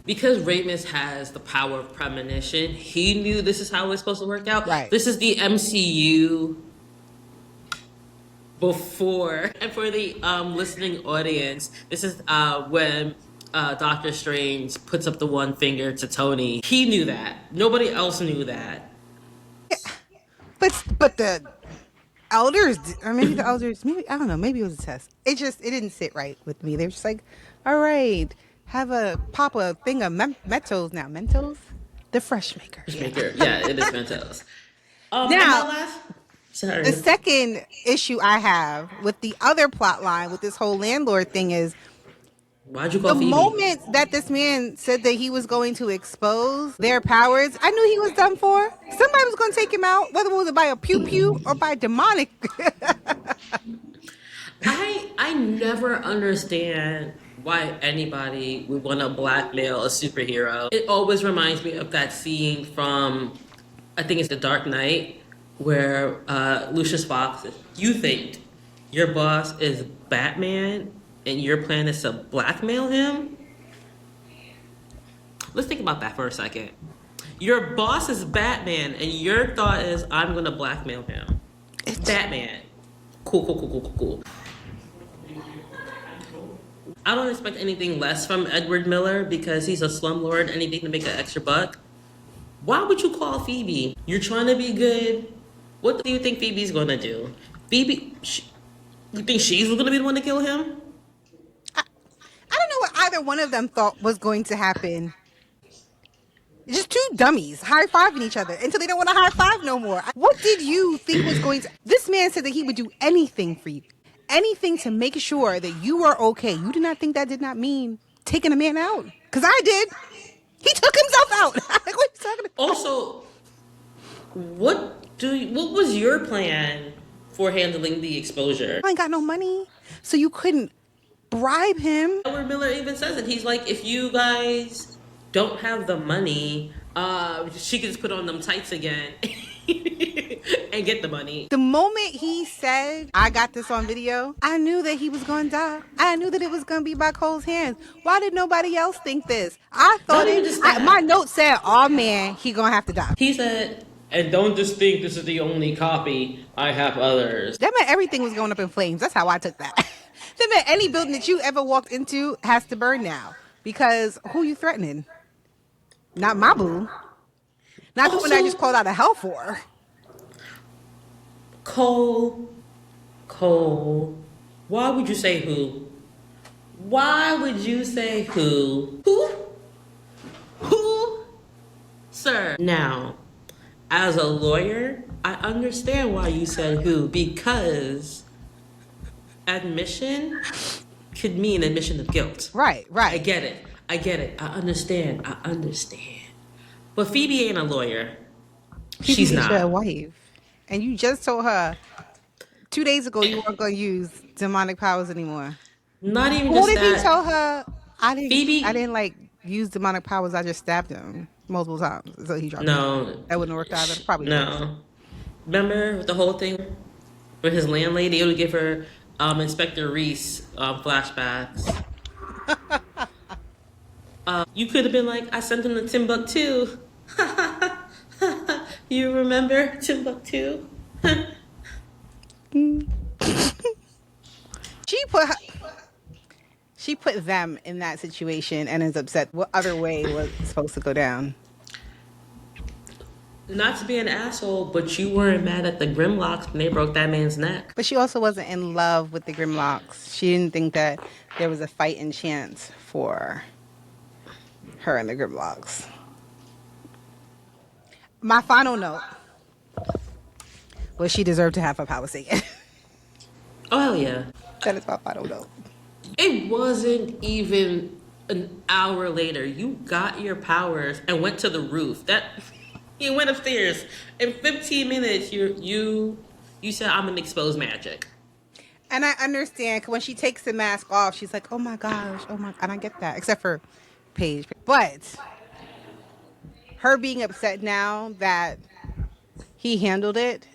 because Ramus has the power of premonition, he knew this is how it's supposed to work out. Right. This is the MCU before. And for the listening audience, this is when Doctor Strange puts up the one finger to Tony. He knew that. Nobody else knew that. Yeah. But the elders, or maybe the elders, maybe, I don't know, maybe it was a test. It didn't sit right with me. They were just like, all right, pop a thing of Mentos now. Mentos? The Fresh Maker. Yeah, it is Mentos. Now, the second issue I have with the other plot line with this whole landlord thing is, why'd you call the Phoebe? moment that this man said that he was going to expose their powers, I knew he was done for. Somebody was going to take him out, whether it was by a pew-pew or by demonic. I never understand why anybody would want to blackmail a superhero. It always reminds me of that scene from, I think it's The Dark Knight, where Lucius Fox says, you think your boss is Batman and your plan is to blackmail him? Let's think about that for a second. Your boss is Batman and your thought is, I'm going to blackmail him. Batman. Cool. I don't expect anything less from Edward Miller because he's a slumlord, anything to make an extra buck. Why would you call Phoebe? You're trying to be good. What do you think Phoebe's gonna do? You think she's gonna be the one to kill him? I don't know what either one of them thought was going to happen. Just two dummies high-fiving each other until they don't want to high-five no more. What did you think was going to... This man said that he would do anything for you. Anything to make sure that you are okay. You did not think that did not mean taking a man out? Because I did. He took himself out. Like, what are you talking about? Also, what was your plan for handling the exposure? I ain't got no money, so you couldn't bribe him. Edward Miller even says it. He's like, if you guys don't have the money, she can just put on them tights again and get the money. The moment he said, I got this on video, I knew that he was going to die. I knew that it was going to be by Cole's hands. Why did nobody else think this? I thought my note said, oh man, he going to have to die. He said, and don't just think this is the only copy. I have others. That meant everything was going up in flames. That's how I took that. That meant any building that you ever walked into has to burn now. Because who you threatening? Not my boo. Not the one I just called out of hell for. Cole. Why would you say who? Why would you say who? Who? Sir. Now, as a lawyer, I understand why you said who, because admission could mean admission of guilt. Right. I get it. I understand. But Phoebe ain't a lawyer. She's not. She's a wife. And you just told her 2 days ago you weren't going to use demonic powers anymore. Not even What just if that. you tell her, I didn't like use demonic powers, I just stabbed him multiple times. So he dropped it. That wouldn't have worked either. Probably no. Remember the whole thing with his landlady? It would give her Inspector Reese flashbacks. You could have been like, I sent him to Timbuktu. You remember Timbuktu? She put them in that situation and is upset. What other way was it supposed to go down? Not to be an asshole, but you weren't mad at the Grimlocks when they broke that man's neck. But she also wasn't in love with the Grimlocks. She didn't think that there was a fighting chance for her and the Grimlocks. My final note was she deserved to have her powers taken. Oh, hell yeah. That is my final note. It wasn't even an hour later. You got your powers and went to the roof. You went upstairs. In 15 minutes, you said, I'm gonna expose magic. And I understand, because when she takes the mask off, she's like, oh my gosh, and I get that, except for Paige. But her being upset now that he handled it,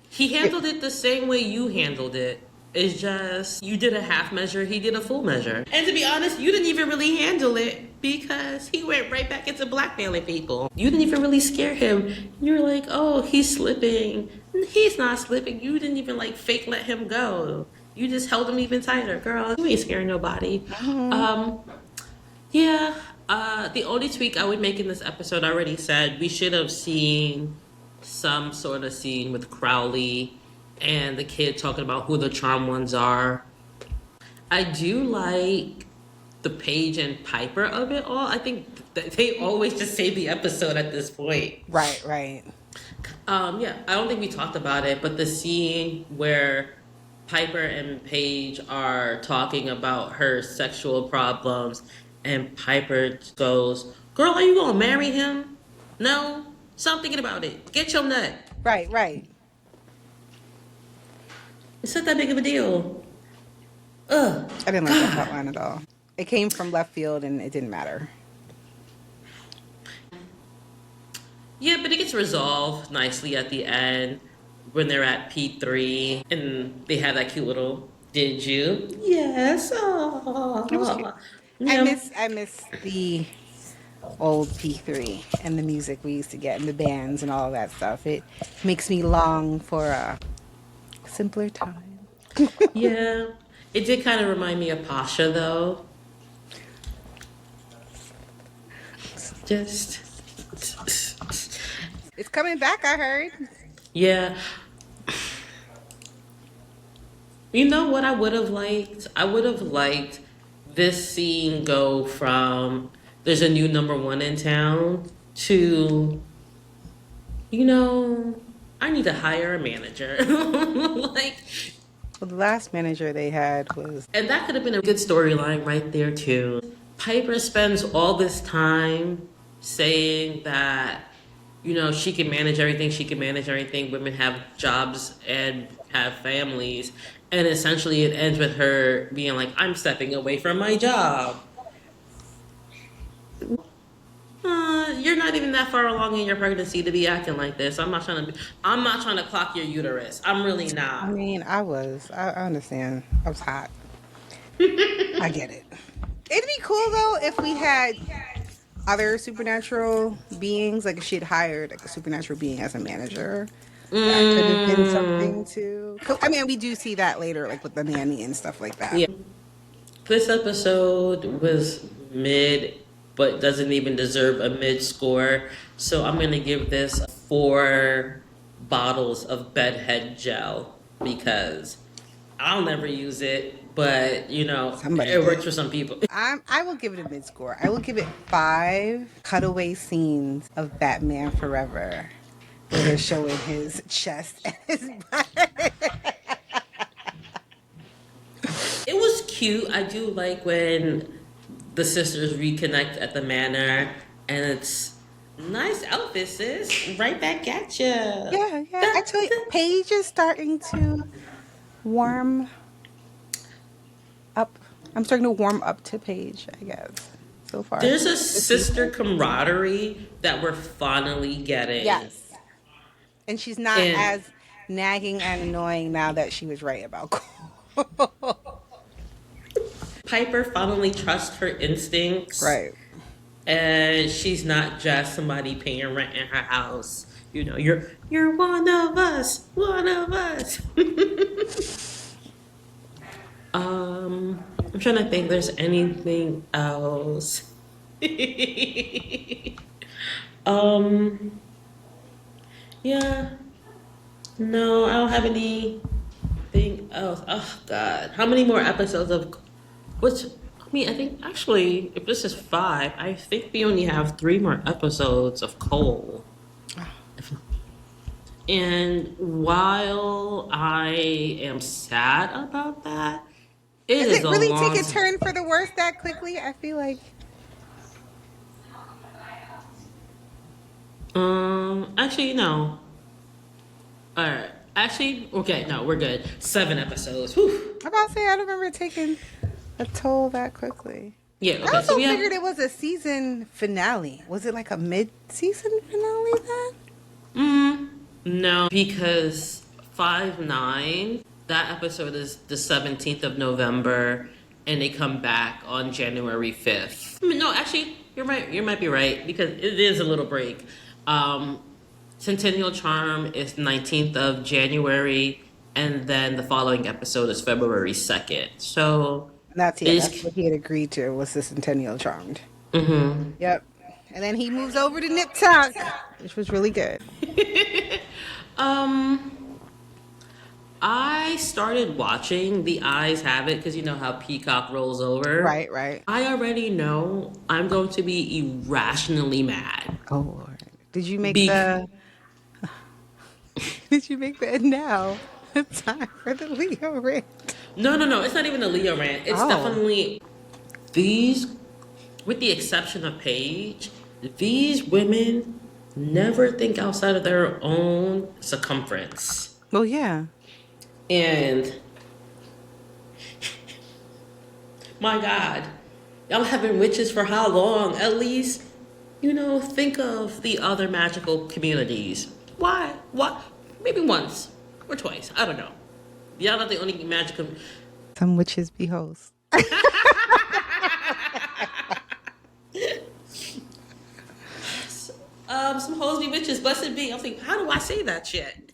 he handled it the same way you handled it. It's just, you did a half measure, he did a full measure. And to be honest, you didn't even really handle it because he went right back into blackmailing people. You didn't even really scare him. You're like, oh, he's slipping. He's not slipping. You didn't even like fake let him go. You just held him even tighter. Girl, you ain't scaring nobody. Mm-hmm. The only tweak I would make in this episode, I already said, we should have seen some sort of scene with Crowley and the kid talking about who the charm ones are. I do like the Paige and Piper of it all. I think that they always just save the episode at this point. Right. I don't think we talked about it, but the scene where Piper and Paige are talking about her sexual problems and Piper goes, girl, are you gonna marry him? No? Stop thinking about it. Get your nut. Right. It's not that big of a deal. Ugh, I didn't like that God. plot line at all. It came from left field and it didn't matter. Yeah, but it gets resolved nicely at the end when they're at P3 and they have that cute little "Did you?" Yes. It was cute. Aww. I Yeah. miss I miss the old P3 and the music we used to get and the bands and all of that stuff. It makes me long for a simpler time. Yeah. It did kind of remind me of Pasha though. Just It's coming back, I heard. yeah. You know what I would have liked? I would have liked this scene go from there's a new number one in town to, you know, I need to hire a manager. Like, Well, the last manager they had was and that could have been a good storyline right there too. Piper spends all this time saying that, you know, she can manage everything, she can manage everything, women have jobs and have families. And essentially it ends with her being like, I'm stepping away from my job. You're not even that far along in your pregnancy to be acting like this. I'm not trying to clock your uterus. I'm really I not. mean, I understand. I was hot. I get it. It'd be cool though if we had other supernatural beings, like if she had hired like a supernatural being as a manager. That could have been something Mm, too. I mean, we do see that later, like with the nanny and stuff like that. yeah. This episode was mid, but doesn't even deserve a mid score. So I'm gonna give this 4 bottles of bedhead gel because I'll never use it, but you know, Somebody it did. works for some people. I will give it a mid score. I will give it 5 cutaway scenes of Batman Forever, where they're showing his chest and his butt. It was cute. I do like when the sisters reconnect at the manor, and it's nice outfit, sis. Right back at ya. Yeah, yeah. Actually, Paige is starting to warm up. I'm starting to warm up to Paige, I guess, so far There's a this sister season. camaraderie that we're finally getting. Yes. And she's not And as nagging and annoying now that she was right about Cole. Piper finally trusts her instincts, Right. and she's not just somebody paying rent in her house. You know, you're one of us, one of us. I'm trying to think. If there's anything else? um, yeah, no, I don't have anything else. Oh God, how many more episodes of which? I mean, I think actually, if this is 5, I think we only have 3 more episodes of Cole. And while I am sad about that, it Does is it a really take long a time. turn for the worse that quickly? I feel like Actually, no. All right. Actually, okay, no, we're good. 7 episodes. Whew. I'm about to say I don't remember it taking a toll that quickly. Yeah. I Okay. So also we have. figured it was a season finale. Was it like a mid-season finale then? No, because 5/9. That episode is the 17th of November, and they come back on January 5th. I mean, no, actually, you're right. You might be right because it is a little break. Um, Centennial Charm is 19th of January, and then the following episode is February 2nd. So That's it yeah, that's is. what he had agreed to was the Centennial Charmed. Mm-hmm. Yep. And then he moves over to Nip Tuck, which was really good. um, I started watching The Eyes Have It because you know how Peacock rolls over. Right, right. I already know I'm going to be irrationally mad. Oh Lord. Did you make Be the did you make the now time for the Leo rant? no, no, no. It's not even a Leo rant. It's Oh. definitely these, with the exception of Paige, these women never think outside of their own circumference. Well yeah. And My God. Y'all have been witches for how long? At least, think of the other magical communities. Why? What? Maybe once or twice. I don't know. Y'all not the only magical. Some witches be hoes. Some hoes be witches, blessed be. I'm thinking, how do I say that shit?